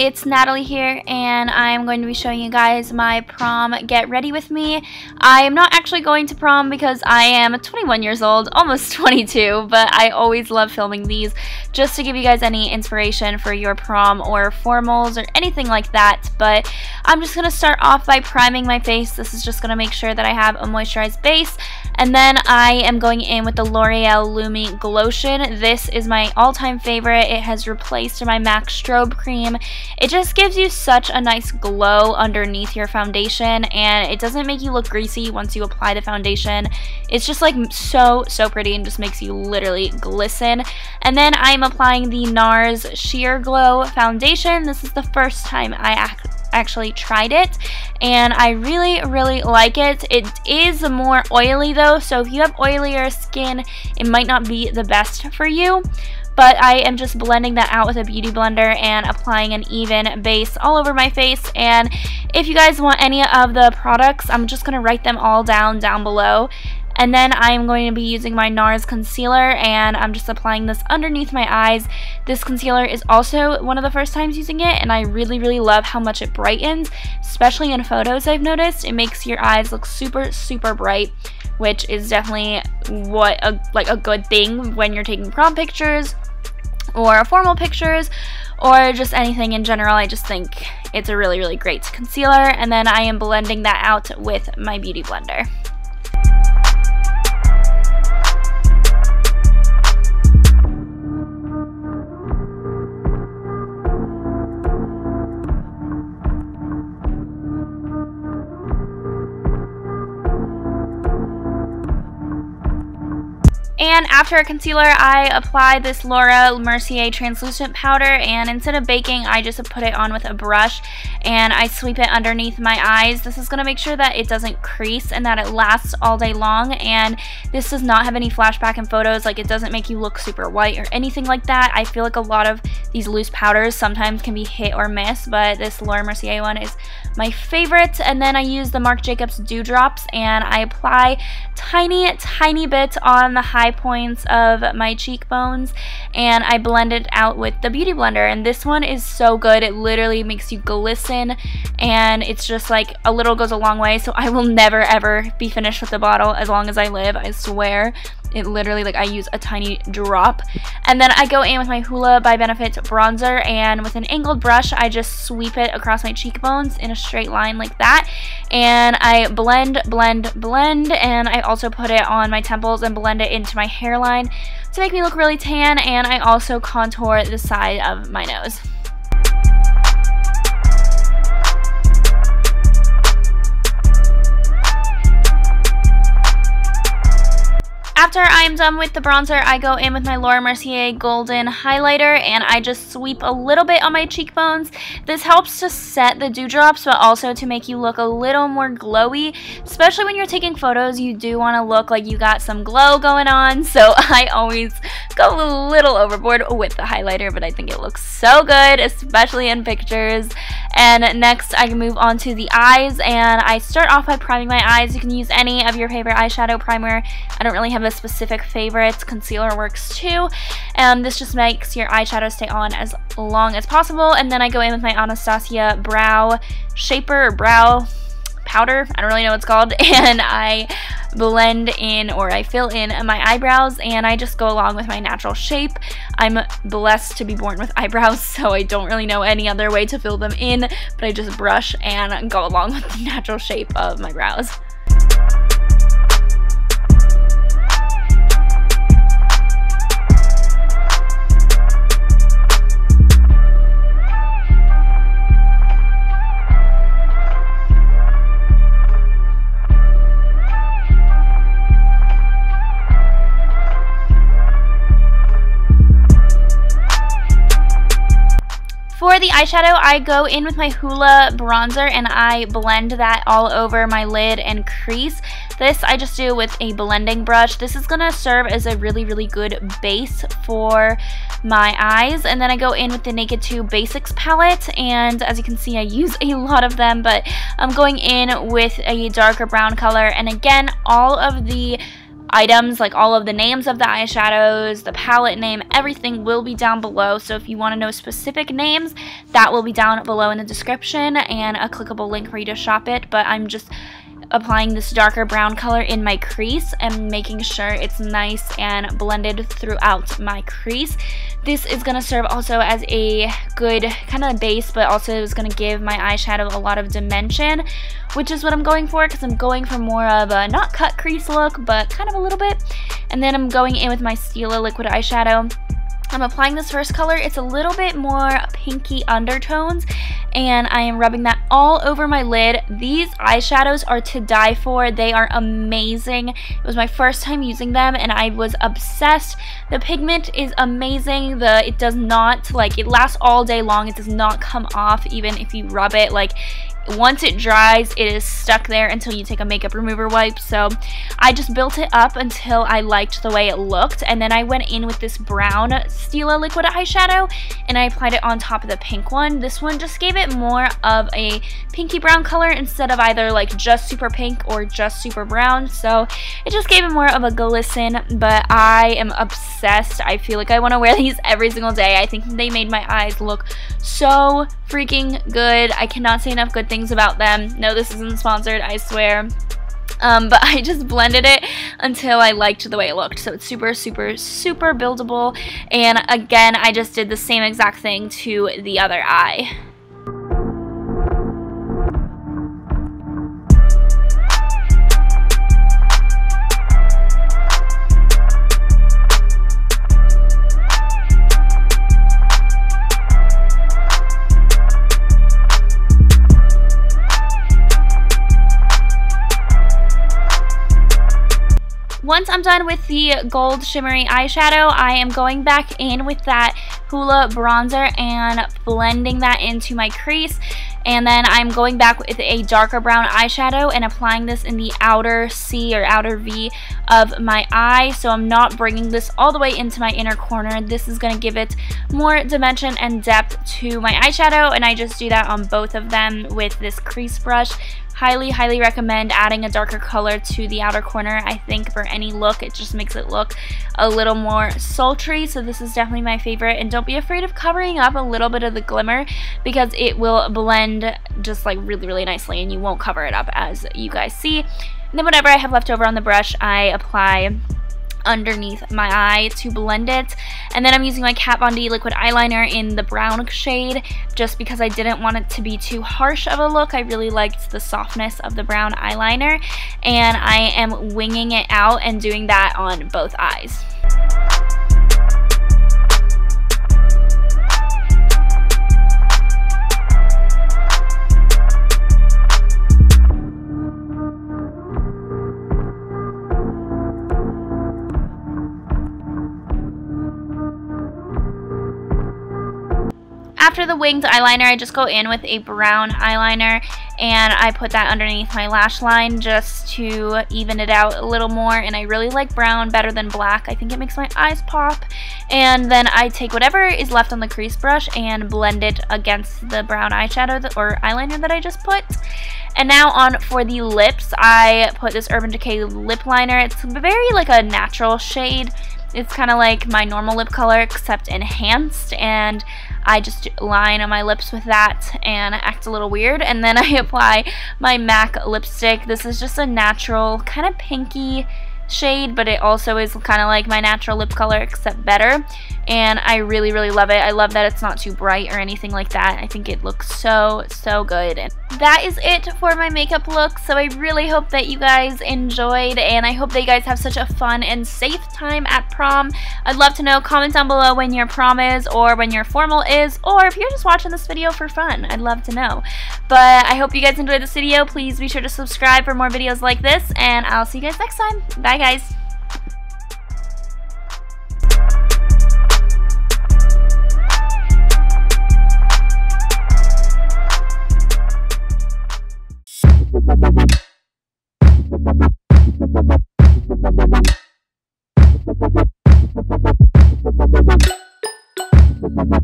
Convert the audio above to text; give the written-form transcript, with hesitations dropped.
it's Natalie here, and I'm going to be showing you guys my prom get ready with me. I am not actually going to prom because I am 21 years old, almost 22, but I always love filming these just to give you guys any inspiration for your prom or formals or anything like that. But I'm just going to start off by priming my face. This is just going to make sure that I have a moisturized base. And then I am going in with the L'Oreal Lumi Glotion. This is my all-time favorite. It has replaced my MAC Strobe Cream. It just gives you such a nice glow underneath your foundation, and it doesn't make you look greasy once you apply the foundation. It's just like so pretty and just makes you literally glisten. And then I'm applying the NARS Sheer Glow Foundation. This is the first time I actually tried it, and I really like it. It is more oily though, so if you have oilier skin, it might not be the best for you. But I am just blending that out with a beauty blender and applying an even base all over my face. And if you guys want any of the products, I'm just going to write them all down below. And then I'm going to be using my NARS concealer, and I'm just applying this underneath my eyes. This concealer is also one of the first times using it, and I really love how much it brightens, especially in photos. I've noticed it makes your eyes look super bright, which is definitely a good thing when you're taking prom pictures or formal pictures or just anything in general. I just think it's a really great concealer. And then I am blending that out with my beauty blender. And after a concealer, I apply this Laura Mercier translucent powder, and instead of baking, I just put it on with a brush and I sweep it underneath my eyes. This is going to make sure that it doesn't crease and that it lasts all day long, and this does not have any flashback in photos. Like, it doesn't make you look super white or anything like that. I feel like a lot of these loose powders sometimes can be hit or miss, but this Laura Mercier one is my favorite. And then I use the Marc Jacobs Dewdrops, and I apply tiny bit on the high points of my cheekbones, and I blend it out with the beauty blender. And this one is so good. It literally makes you glisten, and it's just like a little goes a long way. So I will never ever be finished with the bottle as long as I live, I swear. It literally, like, I use a tiny drop. And then I go in with my Hoola by Benefit bronzer, and with an angled brush I just sweep it across my cheekbones in a straight line like that, and I blend, and I also put it on my temples and blend it into my hairline to make me look really tan. And I also contour the side of my nose. After I'm done with the bronzer, I go in with my Laura Mercier Golden Highlighter, and I just sweep a little bit on my cheekbones. This helps to set the dewdrops, but also to make you look a little more glowy. Especially when you're taking photos, you do want to look like you got some glow going on, so I always go a little overboard with the highlighter, but I think it looks so good, especially in pictures. And next I move on to the eyes, and I start off by priming my eyes. You can use any of your favorite eyeshadow primer. I don't really have a specific favorite. Concealer works too, and this just makes your eyeshadow stay on as long as possible. And then I go in with my Anastasia brow shaper or brow powder, I don't really know what it's called, and I blend in, or I fill in my eyebrows, and I just go along with my natural shape. I'm blessed to be born with eyebrows, so I don't really know any other way to fill them in, but I just brush and go along with the natural shape of my brows. For the eyeshadow, I go in with my Hoola bronzer, and I blend that all over my lid and crease. This I just do with a blending brush. This is going to serve as a really good base for my eyes. And then I go in with the Naked 2 Basics palette, and as you can see, I use a lot of them, but I'm going in with a darker brown color. And again, all of the items, like all of the names of the eyeshadows, the palette name, everything will be down below. So if you want to know specific names, that will be down below in the description and a clickable link for you to shop it. But I'm just applying this darker brown color in my crease and making sure it's nice and blended throughout my crease. This is going to serve also as a good kind of base, but also is going to give my eyeshadow a lot of dimension, which is what I'm going for, because I'm going for more of a not cut crease look, but kind of a little bit. And then I'm going in with my Stila liquid eyeshadow. I'm applying this first color. It's a little bit more pinky undertones, and I am rubbing that all over my lid. These eyeshadows are to die for. They are amazing. It was my first time using them, and I was obsessed. The pigment is amazing. It does not, like, it lasts all day long. It does not come off even if you rub it. Like, once it dries, it is stuck there until you take a makeup remover wipe. So I just built it up until I liked the way it looked, and then I went in with this brown Stila liquid eyeshadow and I applied it on top of the pink one. This one just gave it more of a pinky brown color instead of either like just super pink or just super brown. So it just gave it more of a glisten, but I am obsessed. I feel like I want to wear these every single day. I think they made my eyes look so freaking good. I cannot say enough good things about them. No, this isn't sponsored, I swear. But I just blended it until I liked the way it looked. So it's super, super, super buildable. And again, I just did the same exact thing to the other eye. Once I'm done with the gold shimmery eyeshadow, I am going back in with that Hoola bronzer and blending that into my crease. And then I'm going back with a darker brown eyeshadow and applying this in the outer C or outer V of my eye. So I'm not bringing this all the way into my inner corner. This is going to give it more dimension and depth to my eyeshadow, and I just do that on both of them with this crease brush. Highly, highly recommend adding a darker color to the outer corner. I think for any look, it just makes it look a little more sultry. So this is definitely my favorite. And don't be afraid of covering up a little bit of the glimmer, because it will blend just like really, really nicely and you won't cover it up, as you guys see. And then whatever I have left over on the brush, I apply underneath my eye to blend it. And then I'm using my Kat Von D liquid eyeliner in the brown shade, just because I didn't want it to be too harsh of a look. I really liked the softness of the brown eyeliner, and I am winging it out and doing that on both eyes. After the winged eyeliner, I just go in with a brown eyeliner and I put that underneath my lash line just to even it out a little more. And I really like brown better than black. I think it makes my eyes pop. And then I take whatever is left on the crease brush and blend it against the brown eyeshadow or eyeliner that I just put. And now on for the lips, I put this Urban Decay lip liner. It's very like a natural shade. It's kind of like my normal lip color except enhanced, and I just line on my lips with that and act a little weird. And then I apply my MAC lipstick. This is just a natural kind of pinky shade, but it also is kind of like my natural lip color except better, and I really, really love it. I love that it's not too bright or anything like that. I think it looks so, so good. And that is it for my makeup look. So I really hope that you guys enjoyed, and I hope that you guys have such a fun and safe time at prom. I'd love to know. Comment down below when your prom is, or when your formal is, or if you're just watching this video for fun. I'd love to know. But I hope you guys enjoyed this video. Please be sure to subscribe for more videos like this, and I'll see you guys next time. Bye, guys. Bye.